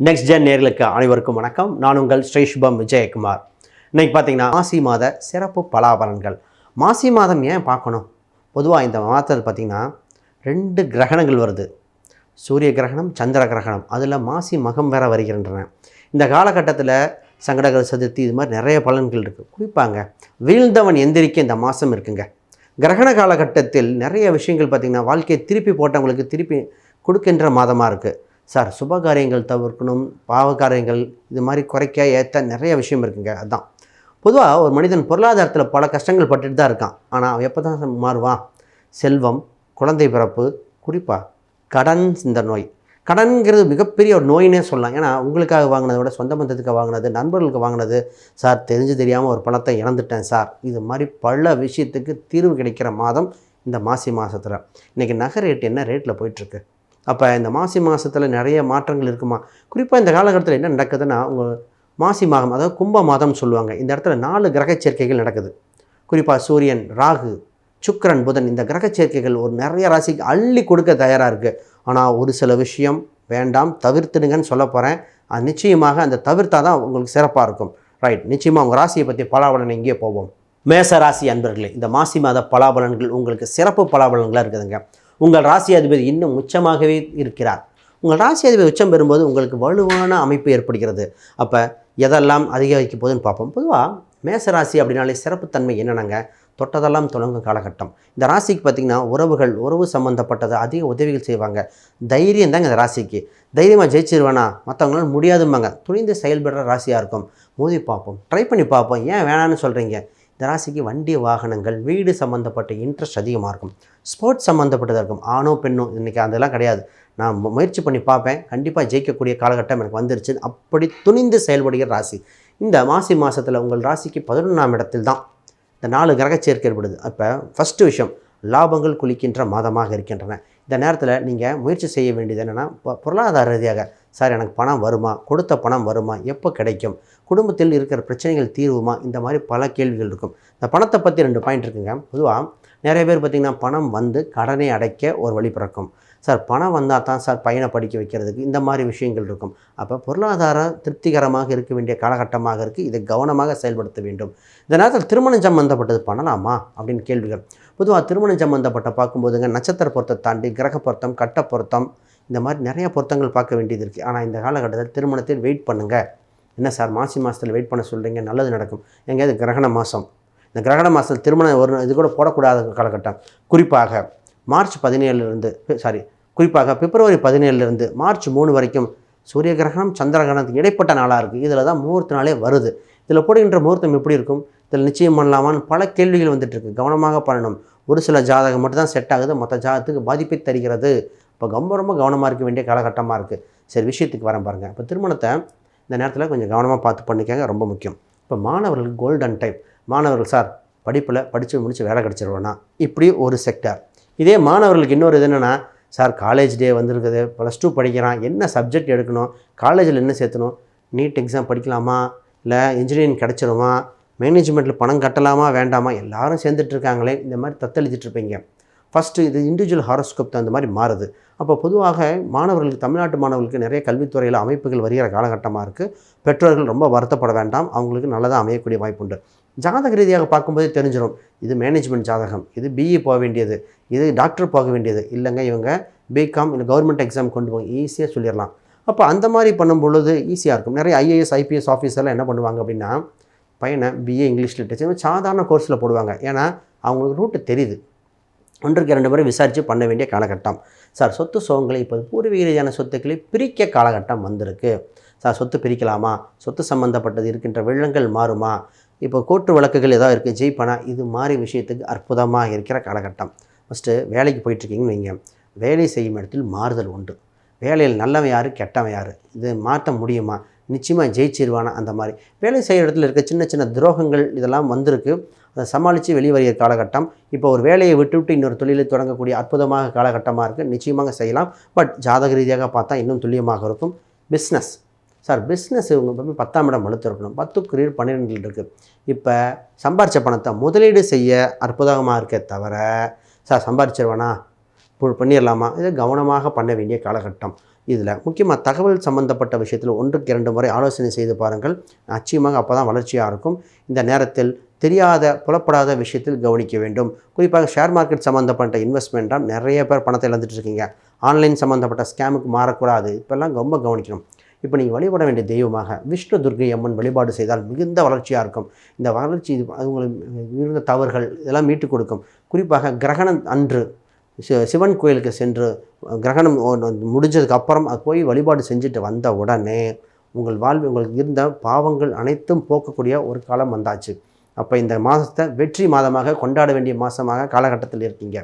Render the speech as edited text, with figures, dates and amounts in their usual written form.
Next gen நேர்களுக்கு அனைவருக்கும் வணக்கம். நான் உங்கள் ஸ்ரீஷ்பம் விஜயகுமார். இன்றைக்கி பார்த்தீங்கன்னா மாசி மாத சிறப்பு பலாபலன்கள். மாசி மாதம் ஏன் பார்க்கணும்? பொதுவாக இந்த மாதத்தில் பார்த்திங்கன்னா 2 கிரகணங்கள் வருது. சூரிய கிரகணம், சந்திர கிரகணம். அதில் மாசி மகம் வேற வருகின்றன. இந்த காலகட்டத்தில் சங்கடகர சதுர்த்தி இது மாதிரி நிறைய பலன்கள் இருக்குது. குறிப்பாங்க வீழ்ந்தவன் எந்திரிக்க இந்த மாதம் இருக்குங்க. கிரகண காலகட்டத்தில் நிறைய விஷயங்கள் பார்த்திங்கன்னா வாழ்க்கையை திருப்பி போட்டவங்களுக்கு திருப்பி கொடுக்கின்ற மாதமாக இருக்குது. சார், சுபகாரியங்கள் தவிர்க்கணும், பாவகாரியங்கள் இது மாதிரி குறைக்க ஏற்ற நிறைய விஷயம் இருக்குங்க. அதுதான் பொதுவாக ஒரு மனிதன் பொருளாதாரத்தில் பல கஷ்டங்கள் பட்டுட்டு தான் இருக்கான். ஆனால் அவன் எப்போ தான் மாறுவான்? செல்வம், குழந்தை பிறப்பு, குறிப்பாக கடன். இந்த நோய் கடன்கிறது மிகப்பெரிய ஒரு நோயினே சொல்லலாம். ஏன்னா உங்களுக்காக வாங்கினதை விட சொந்த பந்தத்துக்கு வாங்கினது, நண்பர்களுக்கு வாங்கினது, சார் தெரிஞ்சு தெரியாமல் ஒரு பணத்தை இழந்துட்டேன் சார், இது மாதிரி பல விஷயத்துக்கு தீர்வு கிடைக்கிற மாதம் இந்த மாசி மாதத்தில். இன்றைக்கி நகை ரேட் என்ன ரேட்டில் போயிட்டுருக்கு? அப்போ இந்த மாசி மாதத்தில் நிறைய மாற்றங்கள் இருக்குமா? குறிப்பாக இந்த காலகட்டத்தில் என்ன நடக்குதுன்னா, உங்கள் மாசி மாதம், அதாவது கும்ப மாதம்னு சொல்லுவாங்க. இந்த இடத்துல 4 கிரக சேர்க்கைகள் நடக்குது. குறிப்பாக சூரியன், ராகு, சுக்கிரன், புதன், இந்த கிரக சேர்க்கைகள் ஒரு நிறைய ராசிக்கு அள்ளி கொடுக்க தயாராக இருக்குது. ஆனால் ஒரு சில விஷயம் வேண்டாம், தவிர்த்துடுங்கன்னு சொல்ல போகிறேன். அது நிச்சயமாக அந்த தவிர்த்தா தான் உங்களுக்கு சிறப்பாக இருக்கும். ரைட், நிச்சயமாக உங்கள் ராசியை பற்றி பலாபலன் இங்கே போவோம். மேச ராசி அன்பர்களே, இந்த மாசி மாத பலாபலன்கள் உங்களுக்கு சிறப்பு பலாபலன்களாக இருக்குதுங்க. உங்கள் ராசி அதிபதி இன்னும் உச்சமாகவே இருக்கிறார். உங்கள் ராசி அதிபதி உச்சம் பெறும்போது உங்களுக்கு வலுவான அமைப்பு ஏற்படுகிறது. அப்போ எதெல்லாம் அதிகரிக்க போகுதுன்னு பார்ப்போம். பொதுவாக மேசராசி அப்படின்னாலே சிறப்புத்தன்மை என்னென்னங்க? தொட்டதெல்லாம் தொடங்கும் காலகட்டம். இந்த ராசிக்கு பார்த்திங்கன்னா உறவு சம்மந்தப்பட்டது அதிக உதவிகள் செய்வாங்க. தைரியம் தாங்க இந்த ராசிக்கு. தைரியமாக ஜெயிச்சிருவேனா, மற்றவங்களால முடியாதும்பாங்க. துணிந்து செயல்படுற ராசியாக இருக்கும். மோதி பார்ப்போம், ட்ரை பண்ணி பார்ப்போம். ஏன் வேணான்னு சொல்கிறீங்க? இந்த ராசிக்கு வண்டி வாகனங்கள், வீடு சம்மந்தப்பட்ட இன்ட்ரெஸ்ட் அதிகமாக இருக்கும். ஸ்போர்ட்ஸ் சம்மந்தப்பட்டதாக இருக்கும். ஆணோ பெண்ணோ இன்றைக்கி அதெல்லாம் கிடையாது. நான் முயற்சி பண்ணி பார்ப்பேன், கண்டிப்பாக ஜெயிக்கக்கூடிய காலகட்டம் எனக்கு வந்துருச்சு. அப்படி துணிந்து செயல்படுகிற ராசி. இந்த மாசி மாதத்தில் உங்கள் ராசிக்கு 11ஆம் இடத்தில் தான் இந்த 4 கிரக சேர்க்கை ஏற்படுது. அப்போ ஃபஸ்ட்டு விஷயம், லாபங்கள் குளிக்கின்ற மாதமாக இருக்கின்றன. இந்த நேரத்தில் நீங்கள் முயற்சி செய்ய வேண்டியது என்னென்னா, பொருளாதார ரீதியாக சார் எனக்கு பணம் வருமா, கொடுத்த பணம் வருமா, எப்போ கிடைக்கும், குடும்பத்தில் இருக்கிற பிரச்சனைகள் தீர்வுமா, இந்த மாதிரி பல கேள்விகள் இருக்கும். இந்த பணத்தை பற்றி 2 பாயிண்ட் இருக்குங்க. பொதுவாக நிறைய பேர் பார்த்திங்கன்னா பணம் வந்து கடனை அடைக்க ஒரு வழி பிறக்கும். சார் பணம் வந்தால் தான் சார் பையனை படிக்க வைக்கிறதுக்கு, இந்த மாதிரி விஷயங்கள் இருக்கும். அப்போ பொருளாதாரம் திருப்திகரமாக இருக்க வேண்டிய காலகட்டமாக இருக்குது. இதை கவனமாக செயல்படுத்த வேண்டும். இந்த நேரத்தில் திருமணம் சம்மந்தப்பட்டது பண்ணலாமா அப்படின்னு கேள்விகள். பொதுவாக திருமணம் சம்மந்தப்பட்ட பார்க்கும்போதுங்க, நட்சத்திர பொருத்தத்தை தாண்டி கிரக பொருத்தம், கட்ட பொருத்தம், இந்த மாதிரி நிறைய பொருத்தங்கள் பார்க்க வேண்டியது இருக்குது. ஆனால் இந்த காலகட்டத்தில் திருமணத்தில் வெயிட் பண்ணுங்கள். என்ன சார் மாசி மாதத்தில் வெயிட் பண்ண சொல்கிறீங்க, நல்லது நடக்கும். எங்கேயாவது கிரகண மாதம், இந்த கிரகண மாதத்தில் திருமணம் ஒரு இது கூட போடக்கூடாத காலகட்டம். குறிப்பாக மார்ச் 17லேருந்து குறிப்பாக பிப்ரவரி 17லேருந்து மார்ச் 3 வரைக்கும் சூரிய கிரகணம், சந்திர கிரகணத்துக்கு இடைப்பட்ட நாளாக இருக்குது. இதில் தான் முகூர்த்த நாளே வருது. இதில் போடுகின்ற முகூர்த்தம் எப்படி இருக்கும், இதில் நிச்சயம் பண்ணலாமான்னு பல கேள்விகள் வந்துட்டுருக்கு. கவனமாக பண்ணணும். ஒரு சில ஜாதகம் மட்டும் தான் செட் ஆகுது, மற்ற ஜாதகத்துக்கு பாதிப்பை தருகிறது. இப்போ ரொம்ப கவனமாக இருக்க வேண்டிய காலகட்டமாக இருக்குது. சரி, விஷயத்துக்கு வரேன் பாருங்கள். இப்போ திருமணத்தை இந்த நேரத்தில் கொஞ்சம் கவனமாக பார்த்து பண்ணிக்கங்க, ரொம்ப முக்கியம். இப்போ மாணவர்களுக்கு கோல்டன் டைம். மாணவர்கள் சார் படிப்பில் படித்து முடித்து வேலை கிடச்சிருவேனா, இப்படி ஒரு செக்டர். இதே மாணவர்களுக்கு இன்னொரு இது என்னென்னா, சார் காலேஜ் டே வந்திருக்குது, +2 படிக்கிறான், என்ன சப்ஜெக்ட் எடுக்கணும், காலேஜில் என்ன சேர்த்தணும், நீட் எக்ஸாம் படிக்கலாமா, இல்லை இன்ஜினியரிங் கிடச்சிருமா, மேனேஜ்மெண்ட்டில் பணம் கட்டலாமா வேண்டாமா, எல்லாரும் சேர்ந்துட்டுருக்காங்களே, இந்த மாதிரி தத்தளிச்சிட்ருப்பீங்க. ஃபஸ்ட்டு இது இண்டிவிஜுவல் ஹாரோஸ்கோப் தான் இந்த மாதிரி மாறுது. அப்போ பொதுவாக மாணவர்களுக்கு, தமிழ்நாட்டு மாணவர்களுக்கு நிறைய கல்வித்துறையில் அமைப்புகள் வருகிற காலகட்டமாக இருக்குது. பெற்றோர்கள் ரொம்ப வருத்தப்பட வேண்டாம், அவங்களுக்கு நல்லதாக அமையக்கூடிய வாய்ப்புண்டு. ஜாதக ரீதியாக பார்க்கும்போதே தெரிஞ்சிடும், இது மேனேஜ்மெண்ட் ஜாதகம், இது பிஇ போக வேண்டியது, இது டாக்டர் போக வேண்டியது, இல்லைங்க இவங்க பிகாம் இல்லை கவர்மெண்ட் எக்ஸாம் கொண்டு போய் ஈஸியாக சொல்லிடலாம். அப்போ அந்த மாதிரி பண்ணும் பொழுது ஈஸியாக இருக்கும். நிறைய ஐஏஎஸ் ஐபிஎஸ் ஆஃபீஸர்லாம் என்ன பண்ணுவாங்க அப்படின்னா, பையனை பிஏ இங்கிலீஷ் லிட்ரேச்சர் சாதாரண கோர்ஸில் போடுவாங்க. ஏன்னா அவங்களுக்கு ரூட்டு தெரியுது. 1க்கு 2 முறை விசாரித்து பண்ண வேண்டிய காலகட்டம். சார் சொத்து சுகங்களை இப்போ பூர்வீக ரீதியான சொத்துக்களை பிரிக்க காலகட்டம் வந்திருக்கு. சார் சொத்து பிரிக்கலாமா, சொத்து சம்மந்தப்பட்டது இருக்கின்ற வெள்ளங்கள் மாறுமா, இப்போ கோர்ட்டு வழக்குகள் ஏதாவது இருக்குது, ஜெயிப்பனா, இது மாதிரி விஷயத்துக்கு அற்புதமாக இருக்கிற காலகட்டம். ஃபஸ்ட்டு வேலைக்கு போயிட்டுருக்கீங்கன்னு வைங்க, வேலை செய்யும் இடத்தில் மாறுதல் உண்டு. வேலையில் நல்லவன் யார், கெட்டவன் யார், இது மாற்ற முடியுமா, நிச்சயமாக ஜெயிச்சிருவானா, அந்த மாதிரி வேலை செய்கிற இடத்துல இருக்க சின்ன சின்ன துரோகங்கள் இதெல்லாம் வந்திருக்கு. அதை சமாளித்து வெளிவரிய காலகட்டம். இப்போ ஒரு வேலையை விட்டு இன்னொரு தொழிலை தொடங்கக்கூடிய அற்புதமாக காலகட்டமாக இருக்குது. நிச்சயமாக செய்யலாம். பட் ஜாதக ரீதியாக பார்த்தா இன்னும் துல்லியமாக இருக்கும். பிஸ்னஸ் சார், பிஸ்னஸ் இவங்க 10ஆம் இடம் வலுத்து இருக்கணும். 10க்கு 12 இருக்குது. இப்போ சம்பாரித்த பணத்தை முதலீடு செய்ய அற்புதமாக இருக்க தவிர, சார் சம்பாரிச்சிருவேனா பண்ணிடலாமா, இதை கவனமாக பண்ண வேண்டிய காலகட்டம். இதில் முக்கியமாக தகவல் சம்பந்தப்பட்ட விஷயத்தில் 1க்கு 2 முறை ஆலோசனை செய்து பாருங்கள். நிச்சயமாக அப்போ தான் வளர்ச்சியாக இருக்கும். இந்த நேரத்தில் தெரியாத புலப்படாத விஷயத்தில் கவனிக்க வேண்டும். குறிப்பாக ஷேர் மார்க்கெட் சம்மந்தப்பட்ட இன்வெஸ்ட்மெண்ட்டாக நிறைய பேர் பணத்தை இழந்துட்டு இருக்கீங்க. ஆன்லைன் சம்மந்தப்பட்ட ஸ்கேமுக்கு மாறக்கூடாது. இப்போல்லாம் ரொம்ப கவனிக்கணும். இப்போ நீங்கள் வழிபட வேண்டிய தெய்வமாக விஷ்ணு துர்க்கை அம்மன் வழிபாடு செய்தால் மிகுந்த வளர்ச்சியாக இருக்கும். இந்த வளர்ச்சி அது உங்களுக்கு இருந்த தவறுகள் இதெல்லாம் மீட்டு கொடுக்கும். குறிப்பாக கிரகணம் அன்று சிவன் கோயிலுக்கு சென்று கிரகணம் முடிஞ்சதுக்கு அப்புறம் அது போய் வழிபாடு செஞ்சுட்டு வந்த உடனே உங்கள் வாழ்வு உங்களுக்கு இருந்த பாவங்கள் அனைத்தும் போக்கக்கூடிய ஒரு காலம் வந்தாச்சு. அப்போ இந்த மாதத்தை வெற்றி மாதமாக கொண்டாட வேண்டிய மாதமாக காலகட்டத்தில் இருக்கீங்க.